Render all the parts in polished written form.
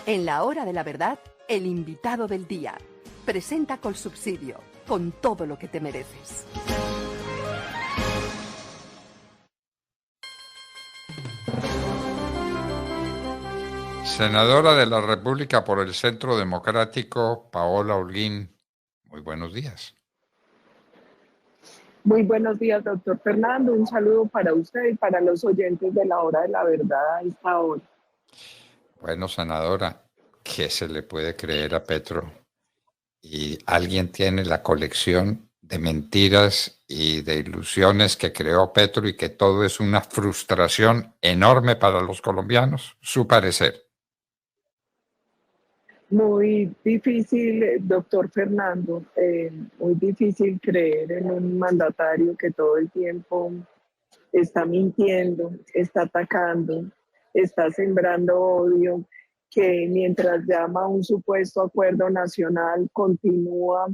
En la hora de la verdad, el invitado del día. Presenta Colsubsidio, con todo lo que te mereces. Senadora de la República por el Centro Democrático, Paola Holguín. Muy buenos días. Muy buenos días, doctor Fernando. Un saludo para usted y para los oyentes de la hora de la verdad a esta hora. Bueno, senadora, ¿qué se le puede creer a Petro? Y alguien tiene la colección de mentiras y de ilusiones que creó Petro y que todo es una frustración enorme para los colombianos, su parecer. Muy difícil, doctor Fernando, muy difícil creer en un mandatario que todo el tiempo está mintiendo, está atacando, está sembrando odio, que mientras llama a un supuesto acuerdo nacional continúa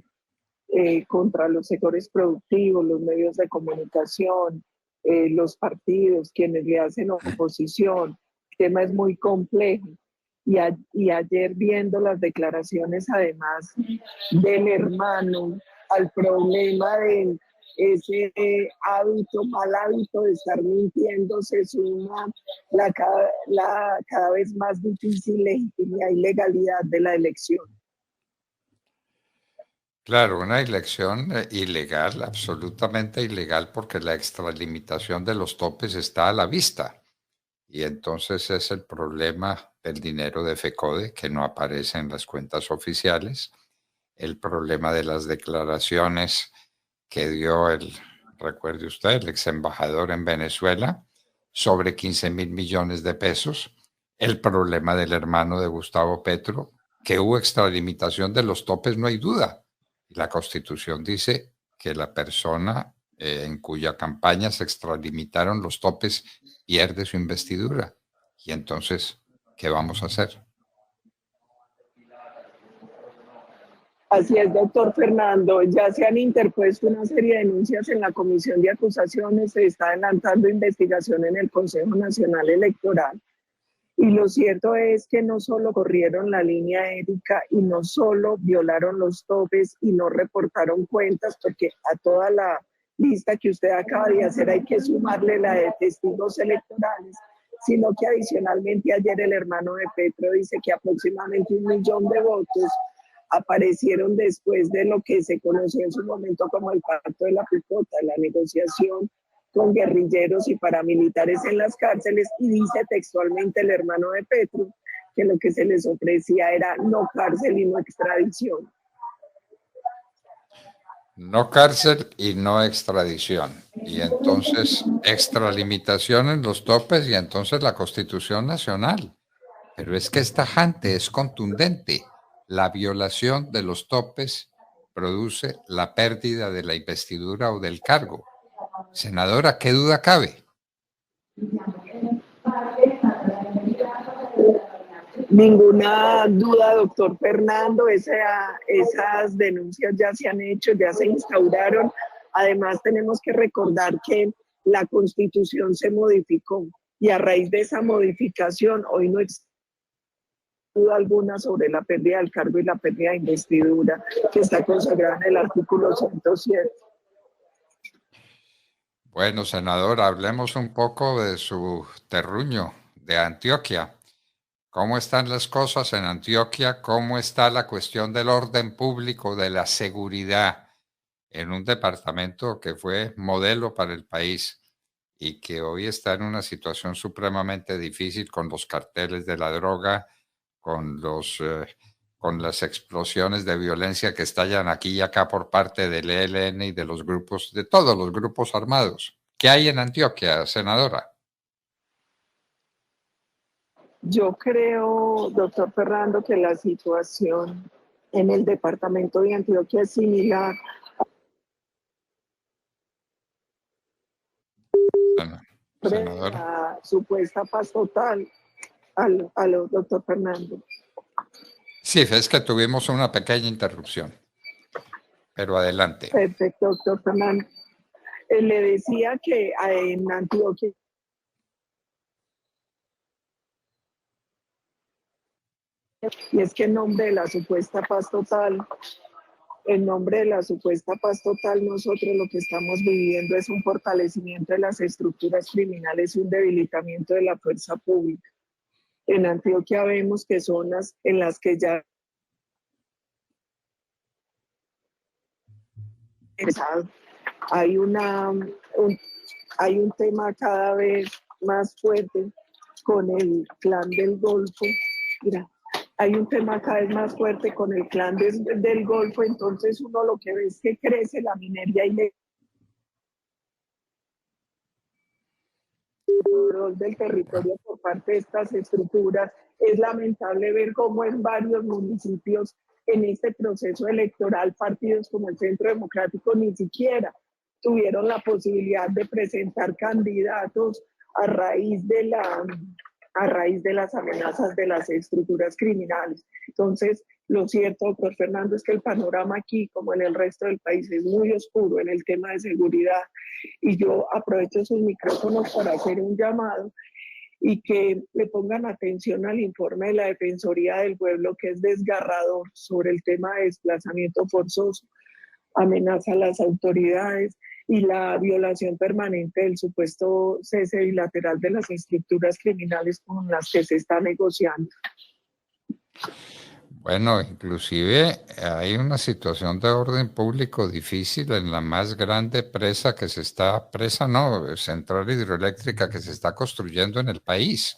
contra los sectores productivos, los medios de comunicación, los partidos, quienes le hacen oposición. El tema es muy complejo. Y ayer viendo las declaraciones además del hermano al problema de ese mal hábito de estar mintiendo, se suma la cada vez más difícil legitimidad y legalidad de la elección. Claro, una elección ilegal, absolutamente ilegal, porque la extralimitación de los topes está a la vista. Y entonces es el problema del dinero de FECODE que no aparece en las cuentas oficiales, el problema de las declaraciones que dio recuerde usted, el ex embajador en Venezuela sobre 15.000 millones de pesos, el problema del hermano de Gustavo Petro, que hubo extralimitación de los topes, no hay duda. La Constitución dice que la persona en cuya campaña se extralimitaron los topes pierde su investidura. Y entonces, ¿qué vamos a hacer? Así es, doctor Fernando. Ya se han interpuesto una serie de denuncias en la Comisión de Acusaciones, se está adelantando investigación en el Consejo Nacional Electoral. Y lo cierto es que no solo corrieron la línea ética y no solo violaron los topes y no reportaron cuentas, porque a toda la lista que usted acaba de hacer hay que sumarle la de testigos electorales, sino que adicionalmente ayer el hermano de Petro dice que aproximadamente 1 millón de votos aparecieron después de lo que se conoció en su momento como el Pacto de la Picota, la negociación con guerrilleros y paramilitares en las cárceles, y dice textualmente el hermano de Petro que lo que se les ofrecía era no cárcel y no extradición. No cárcel y no extradición. Y entonces extralimitación en los topes y entonces la Constitución Nacional. Pero es que es tajante, es contundente. La violación de los topes produce la pérdida de la investidura o del cargo. Senadora, ¿qué duda cabe? Ninguna duda, doctor Fernando, esas denuncias ya se han hecho, ya se instauraron. Además, tenemos que recordar que la Constitución se modificó y a raíz de esa modificación hoy no existe duda alguna sobre la pérdida del cargo y la pérdida de investidura que está consagrada en el artículo 107. Bueno, senadora, hablemos un poco de su terruño, de Antioquia. ¿Cómo están las cosas en Antioquia? ¿Cómo está la cuestión del orden público, de la seguridad en un departamento que fue modelo para el país y que hoy está en una situación supremamente difícil con los carteles de la droga, con con las explosiones de violencia que estallan aquí y acá por parte del ELN y de los grupos, de todos los grupos armados? ¿Qué hay en Antioquia, senadora? Yo creo, doctor Fernando, que la situación en el departamento de Antioquia es similar a Senadora. la supuesta paz total al doctor Fernando. Sí, es que tuvimos una pequeña interrupción, pero adelante. Perfecto, doctor Fernando. Le decía que en Antioquia y es que en nombre de la supuesta paz total, en nombre de la supuesta paz total, nosotros lo que estamos viviendo es un fortalecimiento de las estructuras criminales y un debilitamiento de la fuerza pública. En Antioquia vemos que zonas en las que ya hay hay un tema cada vez más fuerte con el clan del Golfo. Mira, hay un tema cada vez más fuerte con el clan del Golfo, entonces uno lo que ve es que crece la minería ilegal del territorio por parte de estas estructuras. Es lamentable ver cómo en varios municipios en este proceso electoral partidos como el Centro Democrático ni siquiera tuvieron la posibilidad de presentar candidatos a raíz de las amenazas de las estructuras criminales. Entonces, lo cierto, doctor Fernando, es que el panorama aquí, como en el resto del país, es muy oscuro en el tema de seguridad. Y yo aprovecho sus micrófonos para hacer un llamado y que le pongan atención al informe de la Defensoría del Pueblo, que es desgarrador sobre el tema de desplazamiento forzoso, amenaza a las autoridades y la violación permanente del supuesto cese bilateral de las estructuras criminales con las que se está negociando. Bueno, inclusive hay una situación de orden público difícil en la más grande central hidroeléctrica que se está construyendo en el país.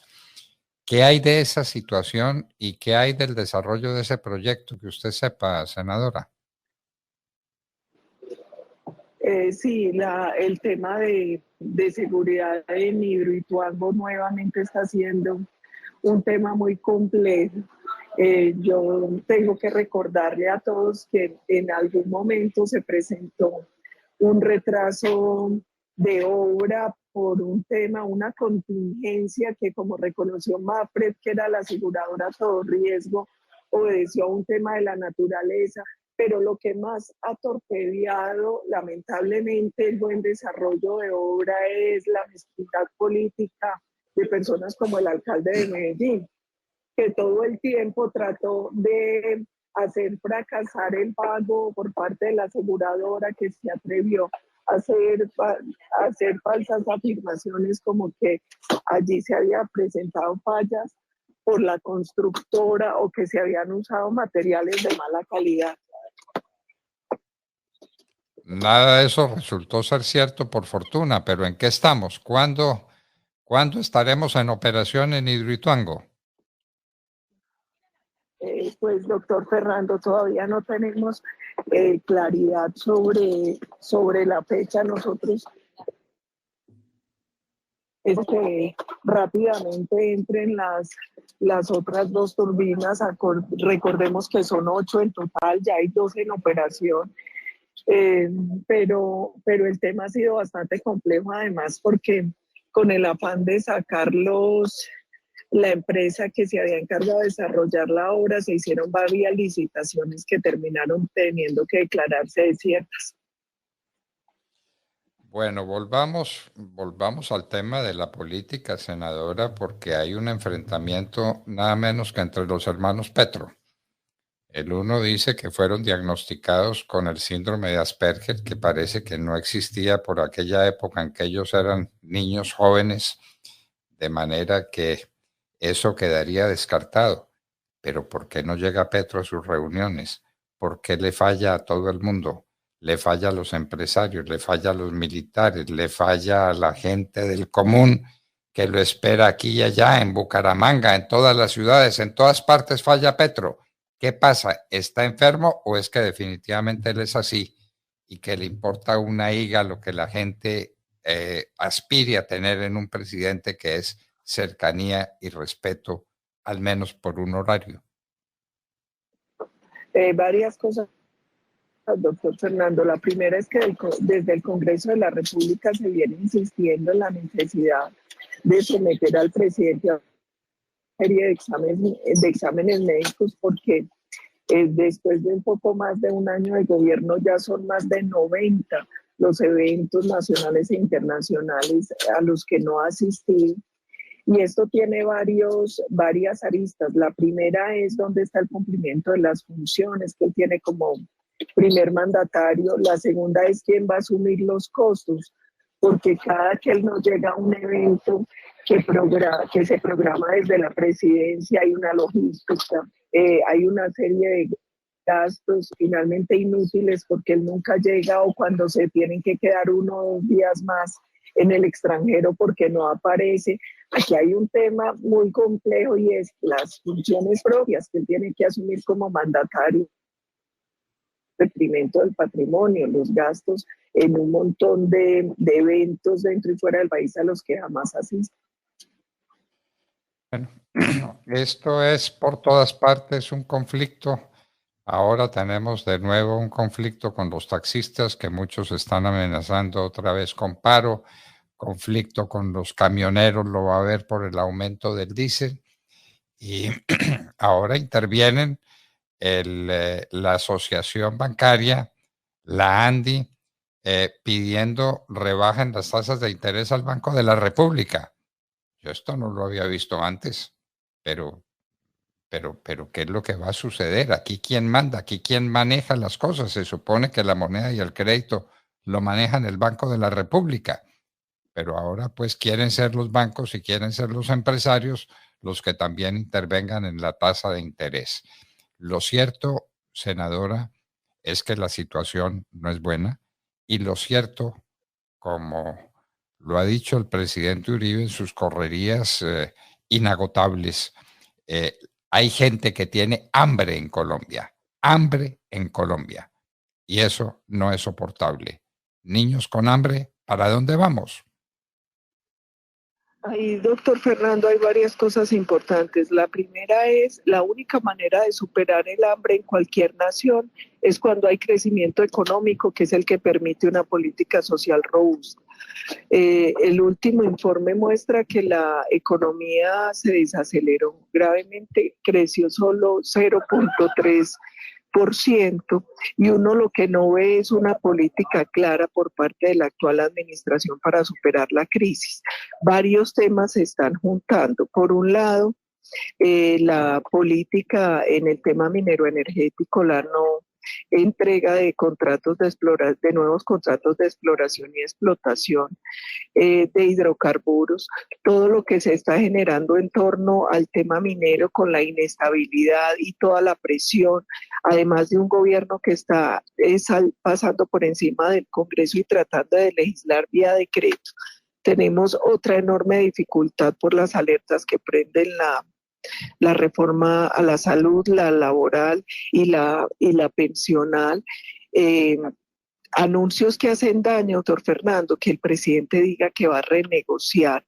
¿Qué hay de esa situación y qué hay del desarrollo de ese proyecto que usted sepa, senadora? Sí, el tema de seguridad en Hidroituango nuevamente está siendo un tema muy complejo. Yo tengo que recordarle a todos que en algún momento se presentó un retraso de obra por un tema, una contingencia que, como reconoció MAPRED, que era la aseguradora a todo riesgo, obedeció a un tema de la naturaleza, pero lo que más ha torpedeado lamentablemente el buen desarrollo de obra es la mezquindad política de personas como el alcalde de Medellín, que todo el tiempo trató de hacer fracasar el pago por parte de la aseguradora, que se atrevió a hacer falsas afirmaciones como que allí se había presentado fallas por la constructora o que se habían usado materiales de mala calidad. Nada de eso resultó ser cierto, por fortuna, pero ¿en qué estamos? ¿Cuándo estaremos en operación en Hidroituango? Pues, doctor Fernando, todavía no tenemos claridad sobre la fecha. Nosotros es que rápidamente entren las otras dos turbinas. Recordemos que son 8 en total, ya hay 2 en operación. Pero el tema ha sido bastante complejo, además, porque con el afán de sacarlos, la empresa que se había encargado de desarrollar la obra, se hicieron varias licitaciones que terminaron teniendo que declararse desiertas. Bueno, volvamos al tema de la política, senadora, porque hay un enfrentamiento nada menos que entre los hermanos Petro. El uno dice que fueron diagnosticados con el síndrome de Asperger, que parece que no existía por aquella época en que ellos eran niños jóvenes, de manera que eso quedaría descartado. Pero ¿por qué no llega Petro a sus reuniones? ¿Por qué le falla a todo el mundo? Le falla a los empresarios, le falla a los militares, le falla a la gente del común que lo espera aquí y allá, en Bucaramanga, en todas las ciudades, en todas partes falla Petro. ¿Qué pasa? ¿Está enfermo o es que definitivamente él es así y que le importa una higa lo que la gente aspire a tener en un presidente, que es cercanía y respeto, al menos por un horario? Varias cosas, doctor Fernando. La primera es que desde el Congreso de la República se viene insistiendo en la necesidad de someter al presidente a una serie de exámenes médicos, porque después de un poco más de un año de gobierno ya son más de 90 los eventos nacionales e internacionales a los que no ha asistido. Y esto tiene varias aristas. La primera es dónde está el cumplimiento de las funciones que él tiene como primer mandatario. La segunda es quién va a asumir los costos, porque cada que él nos llega a un evento que se programa desde la presidencia, hay una logística, hay una serie de gastos finalmente inútiles porque él nunca llega, o cuando se tienen que quedar 1 o 2 días más en el extranjero porque no aparece. Aquí hay un tema muy complejo y es las funciones propias que él tiene que asumir como mandatario, detrimento del patrimonio, los gastos en un montón de eventos dentro y fuera del país a los que jamás asiste. Bueno, esto es por todas partes un conflicto. Ahora tenemos de nuevo un conflicto con los taxistas, que muchos están amenazando otra vez con paro. Conflicto con los camioneros lo va a haber por el aumento del diésel. Y ahora intervienen la asociación bancaria, la ANDI, pidiendo rebaja en las tasas de interés al Banco de la República. Yo esto no lo había visto antes, pero ¿qué es lo que va a suceder? Aquí quién manda, aquí quién maneja las cosas. Se supone que la moneda y el crédito lo manejan el Banco de la República, pero ahora pues quieren ser los bancos y quieren ser los empresarios los que también intervengan en la tasa de interés. Lo cierto, senadora, es que la situación no es buena, y lo cierto, como lo ha dicho el presidente Uribe en sus correrías inagotables, eh, hay gente que tiene hambre en Colombia, y eso no es soportable. Niños con hambre, ¿para dónde vamos? Ahí, doctor Fernando, hay varias cosas importantes. La primera es, la única manera de superar el hambre en cualquier nación es cuando hay crecimiento económico, que es el que permite una política social robusta. El último informe muestra que la economía se desaceleró gravemente, creció solo 0,3%, y uno lo que no ve es una política clara por parte de la actual administración para superar la crisis. Varios temas se están juntando. Por un lado, la política en el tema minero energético, la no entrega de de nuevos contratos de exploración y explotación de hidrocarburos, todo lo que se está generando en torno al tema minero con la inestabilidad y toda la presión, además de un gobierno que está pasando por encima del Congreso y tratando de legislar vía decreto. Tenemos otra enorme dificultad por las alertas que prenden la reforma a la salud, la laboral y la pensional. Anuncios que hacen daño, doctor Fernando, que el presidente diga que va a renegociar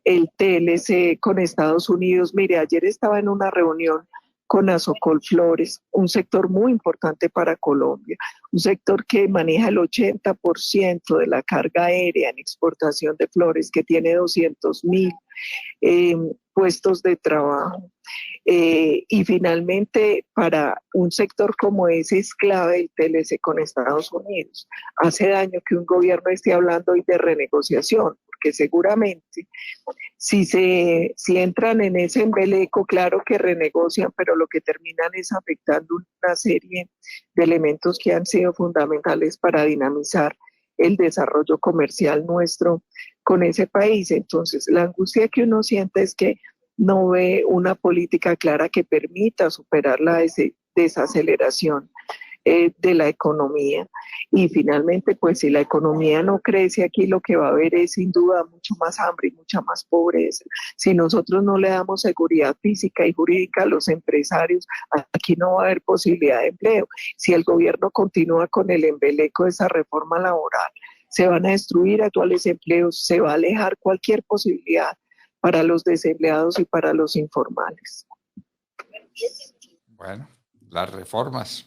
el TLC con Estados Unidos. Mire, ayer estaba en una reunión con Azocol Flores, un sector muy importante para Colombia, un sector que maneja el 80% de la carga aérea en exportación de flores, que tiene 200.000 puestos de trabajo. Y finalmente, para un sector como ese es clave el TLC con Estados Unidos. Hace daño que un gobierno esté hablando hoy de renegociación, porque seguramente si entran en ese embeleco, claro que renegocian, pero lo que terminan es afectando una serie de elementos que han sido fundamentales para dinamizar el desarrollo comercial nuestro con ese país. Entonces, la angustia que uno siente es que no ve una política clara que permita superar la desaceleración de la economía. Y finalmente, pues si la economía no crece aquí, lo que va a haber es sin duda mucho más hambre y mucha más pobreza. Si nosotros no le damos seguridad física y jurídica a los empresarios, aquí no va a haber posibilidad de empleo. Si el gobierno continúa con el embeleco de esa reforma laboral, se van a destruir actuales empleos, se va a alejar cualquier posibilidad para los desempleados y para los informales. Bueno, las reformas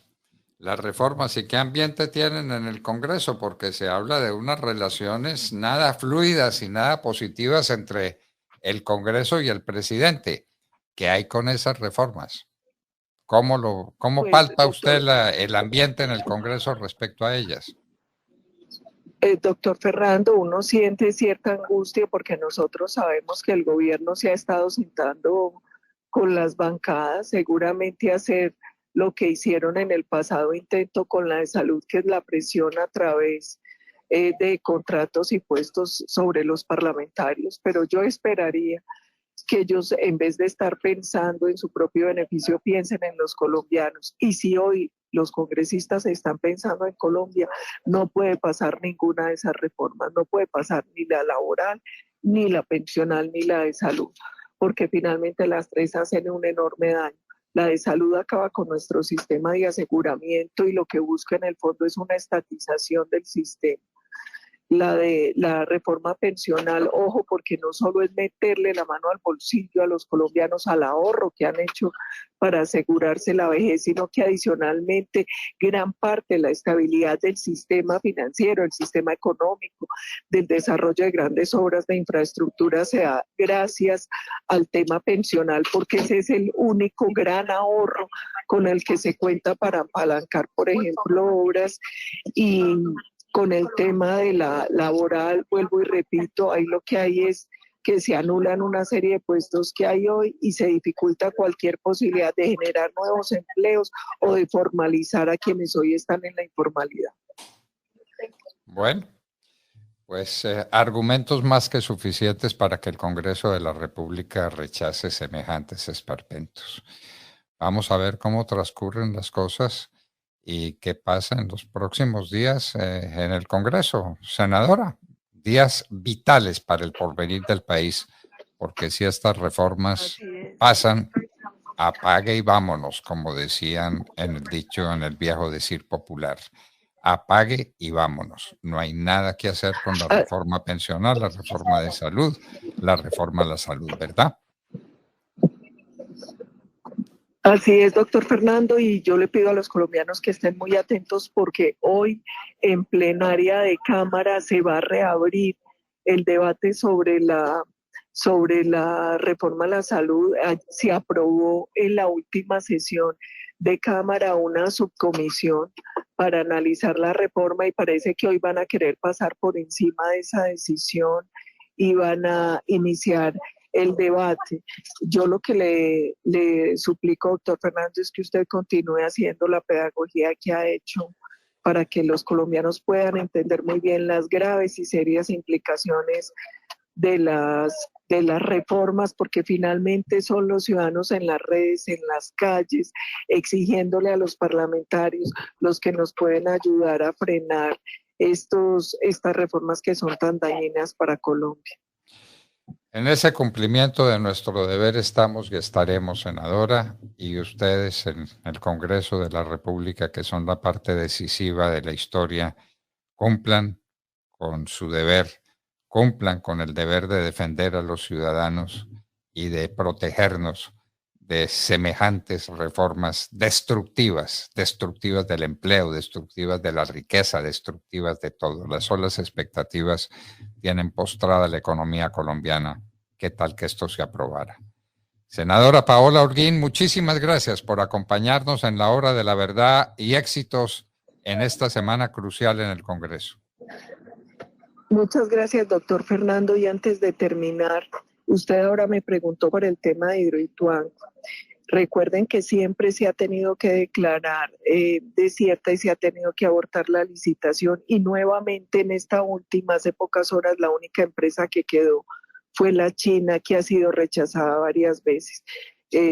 y qué ambiente tienen en el Congreso, porque se habla de unas relaciones nada fluidas y nada positivas entre el Congreso y el presidente. ¿Qué hay con esas reformas? ¿Cómo Pues, palpa doctor, usted el ambiente en el Congreso respecto a ellas? Doctor Fernando, uno siente cierta angustia porque nosotros sabemos que el gobierno se ha estado sentando con las bancadas, seguramente hacer lo que hicieron en el pasado intento con la de salud, que es la presión a través de contratos y puestos sobre los parlamentarios, pero yo esperaría que ellos, en vez de estar pensando en su propio beneficio, piensen en los colombianos. Y si hoy los congresistas están pensando en Colombia, no puede pasar ninguna de esas reformas, no puede pasar ni la laboral, ni la pensional, ni la de salud, porque finalmente las tres hacen un enorme daño. La de salud acaba con nuestro sistema de aseguramiento y lo que busca en el fondo es una estatización del sistema. La de la reforma pensional, ojo, porque no solo es meterle la mano al bolsillo a los colombianos, al ahorro que han hecho para asegurarse la vejez, sino que adicionalmente gran parte de la estabilidad del sistema financiero, el sistema económico, del desarrollo de grandes obras de infraestructura se da gracias al tema pensional, porque ese es el único gran ahorro con el que se cuenta para apalancar, por ejemplo, obras. Y con el tema de la laboral, vuelvo y repito, ahí lo que hay es que se anulan una serie de puestos que hay hoy y se dificulta cualquier posibilidad de generar nuevos empleos o de formalizar a quienes hoy están en la informalidad. Bueno, pues argumentos más que suficientes para que el Congreso de la República rechace semejantes esperpentos. Vamos a ver cómo transcurren las cosas y qué pasa en los próximos días en el Congreso. Senadora, días vitales para el porvenir del país, porque si estas reformas pasan, apague y vámonos, como decían en el dicho, en el viejo decir popular. Apague y vámonos. No hay nada que hacer con la reforma pensional, la reforma de salud, la reforma a la salud, ¿verdad? Así es, doctor Fernando, y yo le pido a los colombianos que estén muy atentos porque hoy en plenaria de Cámara se va a reabrir el debate sobre la reforma a la salud. Se aprobó en la última sesión de Cámara una subcomisión para analizar la reforma y parece que hoy van a querer pasar por encima de esa decisión y van a iniciar el debate. Yo lo que le suplico, doctor Fernando, es que usted continúe haciendo la pedagogía que ha hecho para que los colombianos puedan entender muy bien las graves y serias implicaciones de las reformas, porque finalmente son los ciudadanos en las redes, en las calles, exigiéndole a los parlamentarios los que nos pueden ayudar a frenar estas reformas que son tan dañinas para Colombia. En ese cumplimiento de nuestro deber estamos y estaremos, senadora, y ustedes en el Congreso de la República, que son la parte decisiva de la historia, cumplan con su deber, cumplan con el deber de defender a los ciudadanos y de protegernos de semejantes reformas destructivas, destructivas del empleo, destructivas de la riqueza, destructivas de todo. Las solas expectativas tienen postrada la economía colombiana. ¿Qué tal que esto se aprobara? Senadora Paola Holguín, muchísimas gracias por acompañarnos en la hora de la verdad y éxitos en esta semana crucial en el Congreso. Muchas gracias, doctor Fernando. Y antes de terminar, usted ahora me preguntó por el tema de Hidroituango. Recuerden que siempre se ha tenido que declarar desierta y se ha tenido que abortar la licitación y nuevamente en esta última, hace pocas horas, la única empresa que quedó fue la China, que ha sido rechazada varias veces.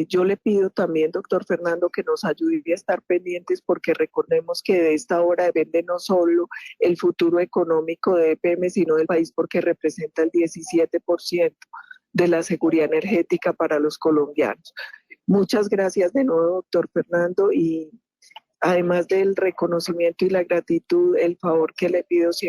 Yo le pido también, doctor Fernando, que nos ayude a estar pendientes porque recordemos que de esta hora depende no solo el futuro económico de EPM, sino del país porque representa el 17% de la seguridad energética para los colombianos. Muchas gracias de nuevo, doctor Fernando, y además del reconocimiento y la gratitud, el favor que le pido siempre